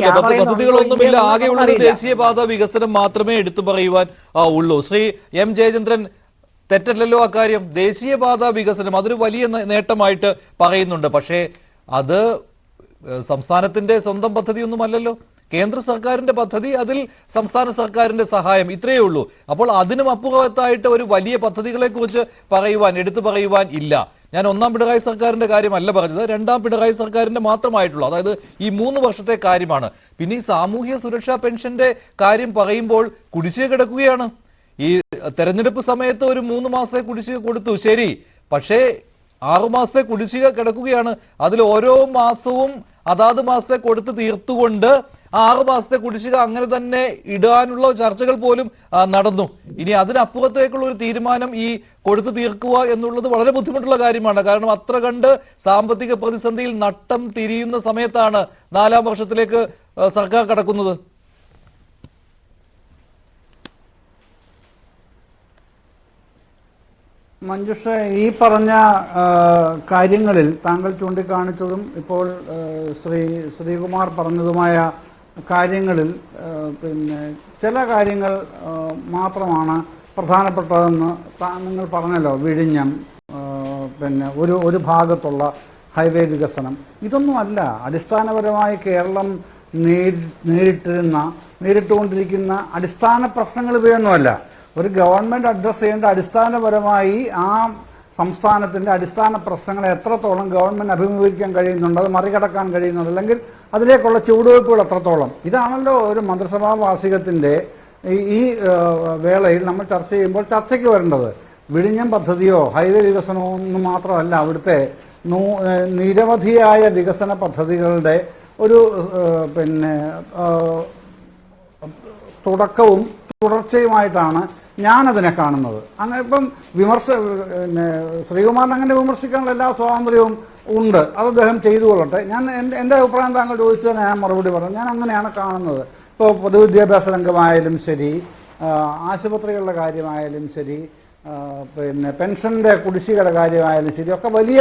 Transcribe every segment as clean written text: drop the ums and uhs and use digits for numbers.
പദ്ധതികളൊന്നുമില്ല, ആകെയുള്ള ഒരു ദേശീയപാത വികസനം മാത്രമേ എടുത്തു പറയുവാൻ ഉള്ളൂ. ശ്രീ എം ജയചന്ദ്രൻ, തെറ്റല്ലല്ലോ അക്കാര്യം? ദേശീയപാത വികസനം അതൊരു വലിയ നേട്ടമായിട്ട് പറയുന്നുണ്ട്. പക്ഷേ അത് സംസ്ഥാനത്തിന്റെ സ്വന്തം പദ്ധതിയൊന്നുമല്ലല്ലോ, കേന്ദ്ര സർക്കാരിന്റെ പദ്ധതി, അതിൽ സംസ്ഥാന സർക്കാരിന്റെ സഹായം, ഇത്രയേ ഉള്ളൂ. അപ്പോൾ അതിനും അപ്പുറത്തായിട്ട് ഒരു വലിയ പദ്ധതികളെ കുറിച്ച് എടുത്തു പറയുവാൻ ഇല്ല. ഞാൻ ഒന്നാം പിണറായി സർക്കാരിന്റെ കാര്യമല്ല പറഞ്ഞത്, രണ്ടാം പിണറായി സർക്കാരിന്റെ മാത്രമായിട്ടുള്ളൂ, അതായത് ഈ 3 വർഷത്തെ കാര്യമാണ്. പിന്നെ ഈ സാമൂഹ്യ സുരക്ഷാ പെൻഷന്റെ കാര്യം പറയുമ്പോൾ കുടിശ്ശിക കിടക്കുകയാണ്. ഈ തെരഞ്ഞെടുപ്പ് സമയത്ത് ഒരു 3 മാസത്തെ കുടിശ്ശിക കൊടുത്തു, ശരി, പക്ഷേ 6 മാസത്തെ കുടിശ്ശിക കിടക്കുകയാണ്. അതിൽ ഓരോ മാസവും അതാത് മാസത്തെ കൊടുത്ത് തീർത്തുകൊണ്ട് 6 മാസത്തെ കുടിശ്ശിക അങ്ങനെ തന്നെ ഇടാനുള്ള ചർച്ചകൾ പോലും നടന്നു. ഇനി അതിനപ്പുറത്തേക്കുള്ള ഒരു തീരുമാനം ഈ കൊടുത്തു തീർക്കുക എന്നുള്ളത് വളരെ ബുദ്ധിമുട്ടുള്ള കാര്യമാണ്. കാരണം അത്ര കണ്ട് സാമ്പത്തിക പ്രതിസന്ധിയിൽ നട്ടം തിരിയുന്ന സമയത്താണ് 4ാം വർഷത്തിലേക്ക് സർക്കാർ കടക്കുന്നത്. മഞ്ജുഷ, ഈ പറഞ്ഞ കാര്യങ്ങളിൽ താങ്കൾ ചൂണ്ടിക്കാണിച്ചതും ഇപ്പോൾ ശ്രീകുമാർ പറഞ്ഞതുമായ കാര്യങ്ങളിൽ പിന്നെ ചില കാര്യങ്ങൾ മാത്രമാണ് പ്രധാനപ്പെട്ടതെന്ന് നിങ്ങൾ പറഞ്ഞല്ലോ. വിഴിഞ്ഞം, പിന്നെ ഒരു ഭാഗത്തുള്ള ഹൈവേ വികസനം, ഇതൊന്നുമല്ല അടിസ്ഥാനപരമായി കേരളം നേരിട്ടുകൊണ്ടിരിക്കുന്ന അടിസ്ഥാന പ്രശ്നങ്ങൾ ഇവയൊന്നുമല്ല. ഒരു ഗവൺമെൻറ് അഡ്രസ്സ് ചെയ്യേണ്ട അടിസ്ഥാനപരമായി ആ സംസ്ഥാനത്തിൻ്റെ അടിസ്ഥാന പ്രശ്നങ്ങളെ എത്രത്തോളം ഗവൺമെൻറ് അഭിമുഖീകരിക്കാൻ കഴിയുന്നുണ്ട്, അത് മറികടക്കാൻ കഴിയുന്നുണ്ട്, അല്ലെങ്കിൽ അതിലേക്കുള്ള ചുവടുവയ്പ്പുകൾ എത്രത്തോളം. ഇതാണല്ലോ ഒരു മന്ത്രിസഭാ വാർഷികത്തിൻ്റെ ഈ വേളയിൽ നമ്മൾ ചർച്ച ചെയ്യുമ്പോൾ ചർച്ചയ്ക്ക് വരേണ്ടത്. വിഴിഞ്ഞം പദ്ധതിയോ ഹൈവേ വികസനമോ ഒന്നും മാത്രമല്ല അവിടുത്തെ നിരവധിയായ വികസന പദ്ധതികളുടെ ഒരു പിന്നെ തുടക്കവും തുടർച്ചയുമായിട്ടാണ് ഞാനതിനെ കാണുന്നത്. അങ്ങനെ ഇപ്പം പിന്നെ ശ്രീകുമാറിന് അങ്ങനെ വിമർശിക്കാനുള്ള എല്ലാ സ്വാതന്ത്ര്യവും ഉണ്ട്, അത് അദ്ദേഹം ചെയ്തു കൊള്ളട്ടെ. എൻ്റെ അഭിപ്രായം താങ്കൾ ചോദിച്ചതിന് ഞാൻ മറുപടി പറഞ്ഞു. ഞാൻ അങ്ങനെയാണ് കാണുന്നത്. ഇപ്പോൾ പൊതുവിദ്യാഭ്യാസ രംഗമായാലും ശരി, ആശുപത്രികളുടെ കാര്യമായാലും ശരി, പിന്നെ പെൻഷൻ്റെ കുടിശ്ശികയുടെ കാര്യമായാലും ശരി, ഒക്കെ വലിയ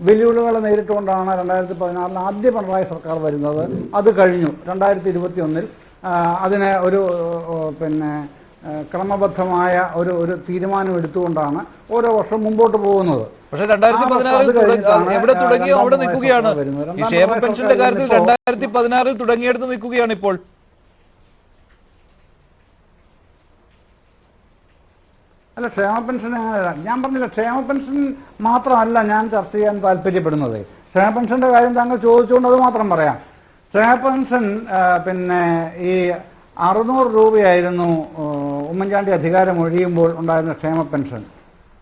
വെല്ലുവിളികൾ നേരിട്ടുകൊണ്ടാണ് 2016 ആദ്യ പിണറായി സർക്കാർ വരുന്നത്. അത് കഴിഞ്ഞു 2021 അതിനെ ഒരു പിന്നെ ക്രമബദ്ധമായ ഒരു തീരുമാനം എടുത്തുകൊണ്ടാണ് ഓരോ വർഷം മുമ്പോട്ട് പോകുന്നത്. പക്ഷേ 2016 എവിടെ തുടങ്ങിയോ അവിടെ നിൽക്കുകയാണ്. ഈ ക്ഷേമ പെൻഷന്റെ കാര്യത്തിൽ 2016 തുടങ്ങിയെടുത്ത് നിൽക്കുകയാണ് ഇപ്പോൾ. അല്ല, ക്ഷേമ പെൻഷൻ ഞാൻ പറഞ്ഞില്ല, ക്ഷേമ പെൻഷൻ മാത്രമല്ല ഞാൻ ചർച്ച ചെയ്യാൻ താല്പര്യപ്പെടുന്നത്. ക്ഷേമ പെൻഷന്റെ കാര്യം താങ്കൾ ചോദിച്ചുകൊണ്ട് അത് മാത്രം പറയാം. ക്ഷേമ പെൻഷൻ പിന്നെ ഈ 600 രൂപയായിരുന്നു ഉമ്മൻചാണ്ടി അധികാരം ഒഴിയുമ്പോൾ ഉണ്ടായിരുന്ന ക്ഷേമ പെൻഷൻ.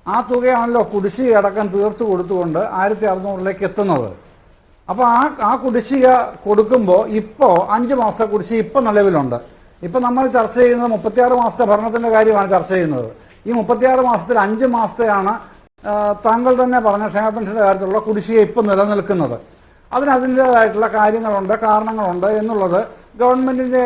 ആ തുകയാണല്ലോ കുടിശ്ശിക അടക്കം തീർത്തു കൊടുത്തുകൊണ്ട് 1600 എത്തുന്നത്. അപ്പോൾ ആ കുടിശ്ശിക കൊടുക്കുമ്പോൾ ഇപ്പോൾ 5 മാസത്തെ കുടിശ്ശിക ഇപ്പോൾ നിലവിലുണ്ട്. ഇപ്പം നമ്മൾ ചർച്ച ചെയ്യുന്നത് 36 മാസത്തെ ഭരണത്തിൻ്റെ കാര്യമാണ് ചർച്ച ചെയ്യുന്നത്. ഈ 36 മാസത്തിൽ 5 മാസത്തെയാണ് താങ്കൾ തന്നെ പറഞ്ഞ ക്ഷേമ പെൻഷൻ്റെ കാര്യത്തിലുള്ള കുടിശ്ശിക ഇപ്പോൾ നിലനിൽക്കുന്നത്. അതിൻ്റേതായിട്ടുള്ള കാര്യങ്ങളുണ്ട്, കാരണങ്ങളുണ്ട് എന്നുള്ളത് ഗവൺമെൻറ്റിൻ്റെ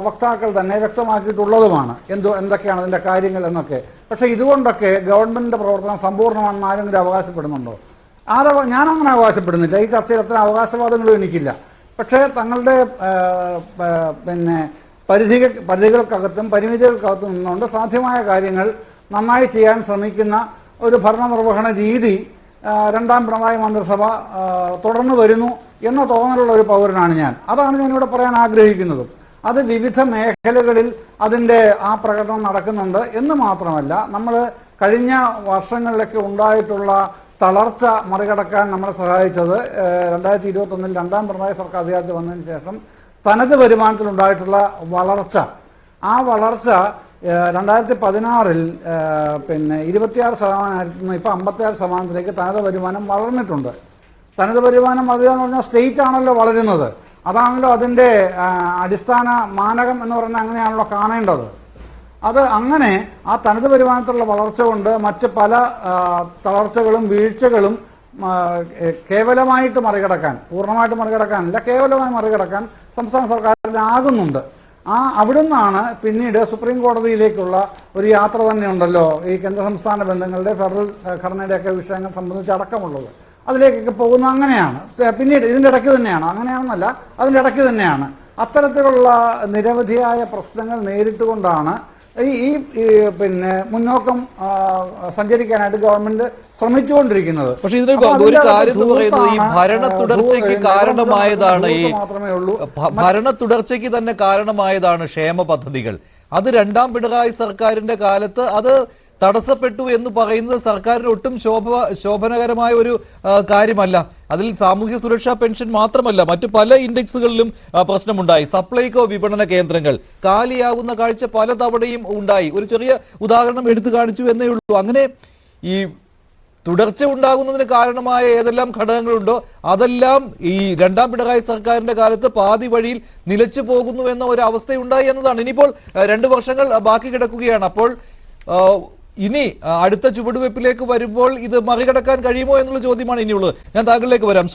വക്താക്കൾ തന്നെ വ്യക്തമാക്കിയിട്ടുള്ളതുമാണ്. എന്തൊക്കെയാണ് അതിൻ്റെ കാര്യങ്ങൾ എന്നൊക്കെ. പക്ഷേ ഇതുകൊണ്ടൊക്കെ ഗവൺമെൻറ്റിൻ്റെ പ്രവർത്തനം സമ്പൂർണ്ണമാണെന്ന് ആരെങ്കിലും അവകാശപ്പെടുന്നുണ്ടോ? ഞാനങ്ങനെ അവകാശപ്പെടുന്നില്ല. ഈ ചർച്ചയിൽ അത്ര അവകാശവാദങ്ങളും എനിക്കില്ല. പക്ഷേ തങ്ങളുടെ പിന്നെ പരിധികൾക്കകത്തും പരിമിതികൾക്കകത്തും നിന്നുകൊണ്ട് സാധ്യമായ കാര്യങ്ങൾ നന്നായി ചെയ്യാൻ ശ്രമിക്കുന്ന ഒരു ഭരണനിർവഹണ രീതി 2ാം പിണറായി മന്ത്രിസഭ തുടർന്നു വരുന്നു എന്ന തോന്നലുള്ള ഒരു പൗരനാണ് ഞാൻ. അതാണ് ഞാനിവിടെ പറയാൻ ആഗ്രഹിക്കുന്നതും. അത് വിവിധ മേഖലകളിൽ അതിൻ്റെ ആ പ്രകടനം നടക്കുന്നുണ്ട് എന്ന് മാത്രമല്ല, നമ്മൾ കഴിഞ്ഞ വർഷങ്ങളിലൊക്കെ ഉണ്ടായിട്ടുള്ള തളർച്ച മറികടക്കാൻ നമ്മളെ സഹായിച്ചത് 2021 2ാം പിണറായി സർക്കാർ അധികാരത്തിൽ വന്നതിന് ശേഷം തനത് വരുമാനത്തിലുണ്ടായിട്ടുള്ള വളർച്ച. ആ വളർച്ച 2016 പിന്നെ 26% ഇപ്പോൾ 56% തനത് വരുമാനം വളർന്നിട്ടുണ്ട്. തനത് വരുമാനം വളരുക എന്ന് പറഞ്ഞാൽ സ്റ്റേറ്റ് ആണല്ലോ വളരുന്നത്. അതാണല്ലോ അതിൻ്റെ അടിസ്ഥാന മാനകം എന്ന് പറഞ്ഞാൽ അങ്ങനെയാണല്ലോ കാണേണ്ടത്. അത് അങ്ങനെ ആ തനത് വരുമാനത്തിലുള്ള വളർച്ച കൊണ്ട് മറ്റ് പല തളർച്ചകളും വീഴ്ചകളും കേവലമായിട്ട് മറികടക്കാൻ, പൂർണ്ണമായിട്ട് മറികടക്കാനല്ല, കേവലമായി മറികടക്കാൻ സംസ്ഥാന സർക്കാരിനാകുന്നുണ്ട്. അവിടുന്നാണ് പിന്നീട് സുപ്രീം കോടതിയിലേക്കുള്ള ഒരു യാത്ര തന്നെ ഉണ്ടല്ലോ, ഈ കേന്ദ്ര സംസ്ഥാന ബന്ധങ്ങളുടെ ഫെഡറൽ ഘടനയുടെയൊക്കെ വിഷയങ്ങൾ സംബന്ധിച്ച് അടക്കമുള്ളത്. അതിലേക്കൊക്കെ പോകുന്നത് അങ്ങനെയാണ്. പിന്നീട് ഇതിൻ്റെ ഇടയ്ക്ക് തന്നെയാണ്, അങ്ങനെയാണെന്നല്ല, അതിൻ്റെ ഇടയ്ക്ക് തന്നെയാണ് അത്തരത്തിലുള്ള നിരവധിയായ പ്രശ്നങ്ങൾ നേരിട്ടുകൊണ്ടാണ് ഈ പിന്നെ മുന്നോക്കം സഞ്ചരിക്കാനായിട്ട് ഗവൺമെന്റ് ശ്രമിച്ചുകൊണ്ടിരിക്കുന്നത്. പക്ഷേ ഇതിന് ഒരു കാര്യം എന്ന് പറയുന്നത് ഈ ഭരണ തുടർച്ചയ്ക്ക് കാരണമായതാണ് മാത്രമേ ഉള്ളൂ. ഭരണ തുടർച്ചയ്ക്ക് തന്നെ കാരണമായതാണ് ക്ഷേമ പദ്ധതികൾ. അത് രണ്ടാം പിണറായി സർക്കാരിന്റെ കാലത്ത് അത് തടസ്സപ്പെട്ടു എന്ന് പറയുന്നത് സർക്കാരിന് ഒട്ടും ശോഭനകരമായ ഒരു കാര്യമല്ല. അതിൽ സാമൂഹ്യ സുരക്ഷാ പെൻഷൻ മാത്രമല്ല, മറ്റു പല ഇൻഡെക്സുകളിലും പ്രശ്നമുണ്ടായി. സപ്ലൈകോ വിപണന കേന്ദ്രങ്ങൾ കാലിയാകുന്ന കാഴ്ച പല തവണയും ഉണ്ടായി. ഒരു ചെറിയ ഉദാഹരണം എടുത്തു കാണിച്ചു എന്നേ ഉള്ളൂ. അങ്ങനെ ഈ തുടർച്ച ഉണ്ടാകുന്നതിന് കാരണമായ ഏതെല്ലാം ഘടകങ്ങളുണ്ടോ അതെല്ലാം ഈ രണ്ടാം പിണറായി സർക്കാരിന്റെ കാലത്ത് പാതി വഴിയിൽ നിലച്ചു പോകുന്നു എന്ന ഒരു അവസ്ഥയുണ്ടായി എന്നതാണ്. ഇനിയിപ്പോൾ 2 വർഷങ്ങൾ ബാക്കി കിടക്കുകയാണ്. അപ്പോൾ ഇനി അടുത്ത ചുവടുവെപ്പിലേക്ക് വരുമ്പോൾ ഇത് മറികടക്കാൻ കഴിയുമോ എന്നുള്ള ചോദ്യമാണ് ഇനിയുള്ളത്. ഞാൻ താങ്കളിലേക്ക് വരാം.